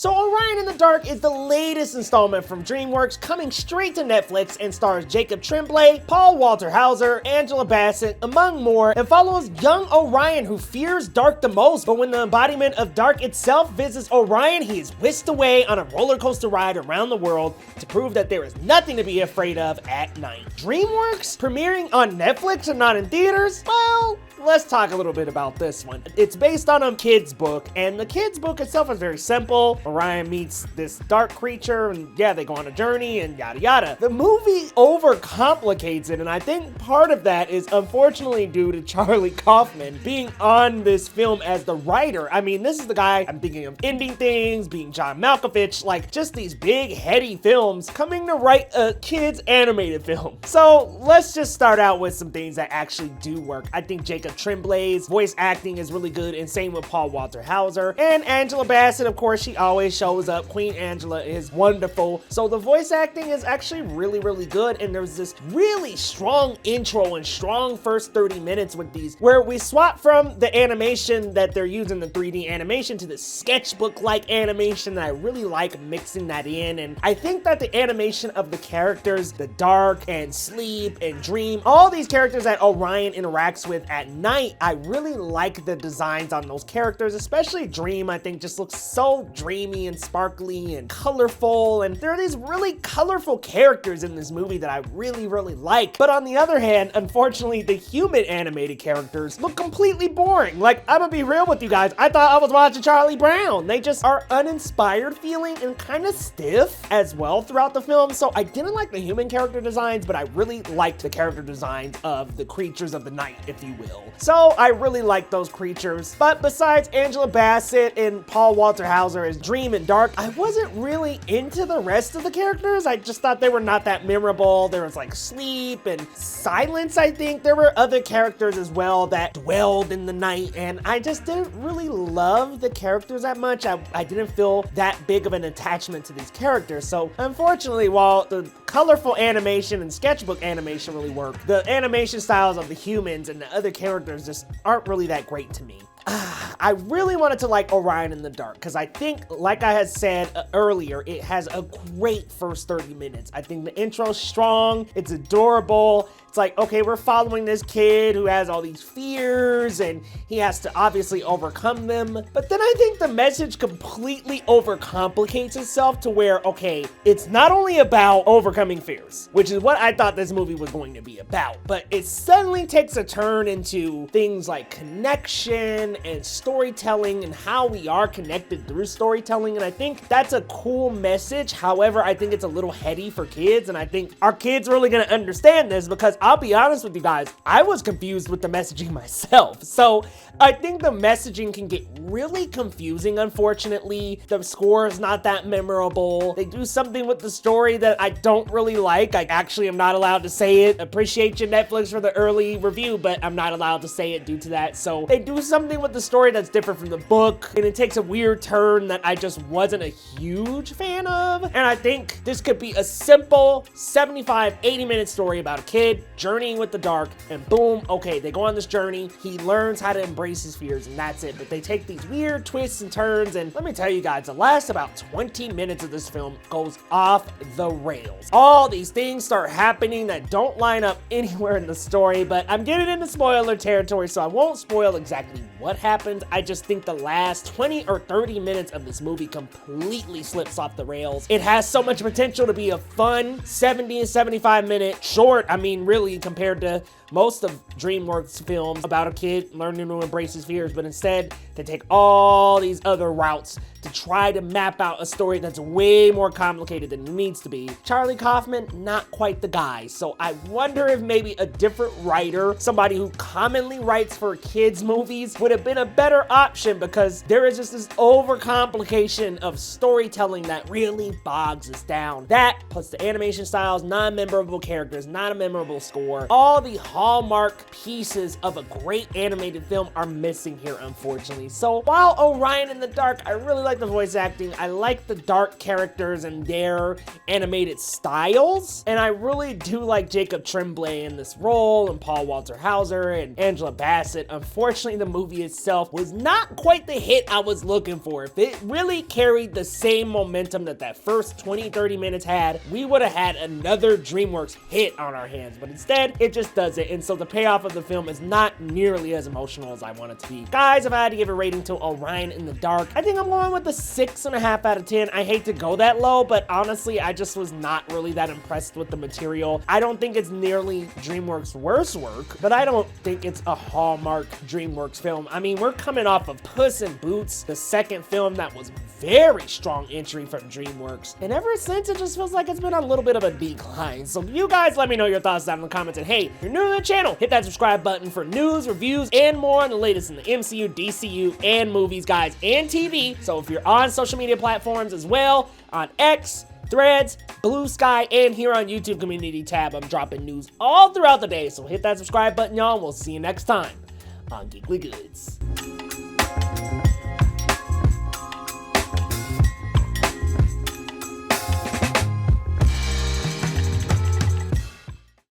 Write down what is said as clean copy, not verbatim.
So Orion in the Dark is the latest installment from DreamWorks, coming straight to Netflix, and stars Jacob Tremblay, Paul Walter Hauser, Angela Bassett, among more, and follows young Orion who fears dark the most, but when the embodiment of dark itself visits Orion, he is whisked away on a roller coaster ride around the world to prove that there is nothing to be afraid of at night. DreamWorks premiering on Netflix and not in theaters? Well, let's talk a little bit about this one. It's based on a kid's book, and the kid's book itself is very simple. Orion meets this dark creature, and yeah, they go on a journey, and yada yada. The movie overcomplicates it, and I think part of that is unfortunately due to Charlie Kaufman being on this film as the writer. I mean, this is the guy I'm thinking of ending things, being John Malkovich, like just these big, heady films, coming to write a kid's animated film. So let's just start out with some things that actually do work. I think Jacob Tremblay's voice acting is really good, and same with Paul Walter Hauser. And Angela Bassett, of course, she always shows up. Queen Angela is wonderful. So the voice acting is actually really, really good, and there's this really strong intro and strong first 30 minutes with these, where we swap from the animation that they're using, the 3D animation, to the sketchbook-like animation that I really like mixing that in. And I think that the animation of the characters, the dark and sleep and dream, all these characters that Orion interacts with at night, I really like the designs on those characters, especially Dream. I think just looks so dreamy and sparkly and colorful, and there are these really colorful characters in this movie that I really, really like. But on the other hand, unfortunately, the human animated characters look completely boring. Like, I'm gonna be real with you guys, I thought I was watching Charlie Brown. They just are uninspired feeling and kind of stiff as well throughout the film. So I didn't like the human character designs, but I really liked the character designs of the creatures of the night, if you will. So I really like those creatures. But besides Angela Bassett and Paul Walter Hauser as Dream and Dark, I wasn't really into the rest of the characters. I just thought they were not that memorable. There was like Sleep and Silence, I think. There were other characters as well that dwelled in the night, and I just didn't really love the characters that much. I didn't feel that big of an attachment to these characters. So unfortunately, while the colorful animation and sketchbook animation really work, the animation styles of the humans and the other characters just aren't really that great to me. I really wanted to like Orion in the Dark because I think, like I had said earlier, it has a great first 30 minutes. I think the intro's strong, it's adorable. It's like, okay, we're following this kid who has all these fears and he has to obviously overcome them. But then I think the message completely overcomplicates itself to where, okay, it's not only about overcoming fears, which is what I thought this movie was going to be about, but it suddenly takes a turn into things like connection and storytelling and how we are connected through storytelling. And I think that's a cool message. However, I think it's a little heady for kids, and I think our kids really gonna understand this because I'll be honest with you guys, I was confused with the messaging myself. So I think the messaging can get really confusing, unfortunately. The score is not that memorable. They do something with the story that I don't really like. I actually am not allowed to say it. Appreciate you, Netflix, for the early review, but I'm not allowed to say it due to that. So they do something with the story that's different from the book, and it takes a weird turn that I just wasn't a huge fan of. And I think this could be a simple 75-80 minute story about a kid journeying with the dark, and boom, okay, they go on this journey, he learns how to embrace his fears, and that's it. But they take these weird twists and turns, and let me tell you guys, the last about 20 minutes of this film goes off the rails. All these things start happening that don't line up anywhere in the story, but I'm getting into spoiler territory, so I won't spoil exactly what happens. I just think the last 20 or 30 minutes of this movie completely slips off the rails. It has so much potential to be a fun 70 and 75 minute short. I mean, really, compared to most of DreamWorks films about a kid learning to embrace his fears, but instead they take all these other routes to try to map out a story that's way more complicated than it needs to be. Charlie Kaufman, not quite the guy. So I wonder if maybe a different writer, somebody who commonly writes for kids movies, would have been a better option, because there is just this overcomplication of storytelling that really bogs us down. That plus the animation styles, non-memorable characters, not a memorable score, all the hallmark pieces of a great animated film are missing here, unfortunately. So while Orion in the Dark, I really like the voice acting, I like the dark characters and their animated styles, and I really do like Jacob Tremblay in this role, and Paul Walter Hauser and Angela Bassett. Unfortunately, the movie itself was not quite the hit I was looking for. If it really carried the same momentum that first 20-30 minutes had, we would have had another DreamWorks hit on our hands, but instead, it just doesn't, and so the payoff of the film is not nearly as emotional as I want it to be. Guys, if I had to give a rating to Orion in the Dark, I think I'm going with a 6.5 out of 10. I hate to go that low, but honestly, I just was not really that impressed with the material. I don't think it's nearly DreamWorks' worst work, but I don't think it's a Hallmark DreamWorks film. I mean, we're coming off of Puss in Boots, the second film that was very strong entry from DreamWorks, and ever since, it just feels like it's been a little bit of a decline. So you guys let me know your thoughts down in the comments, and hey, if you're new to the channel, hit that subscribe button for news, reviews, and more on the latest in the MCU, DCU, and movies, guys, and TV. So if you're on social media platforms as well, on X, Threads, Blue Sky, and here on YouTube Community tab, I'm dropping news all throughout the day. So hit that subscribe button, y'all, and we'll see you next time on Geekly Goods.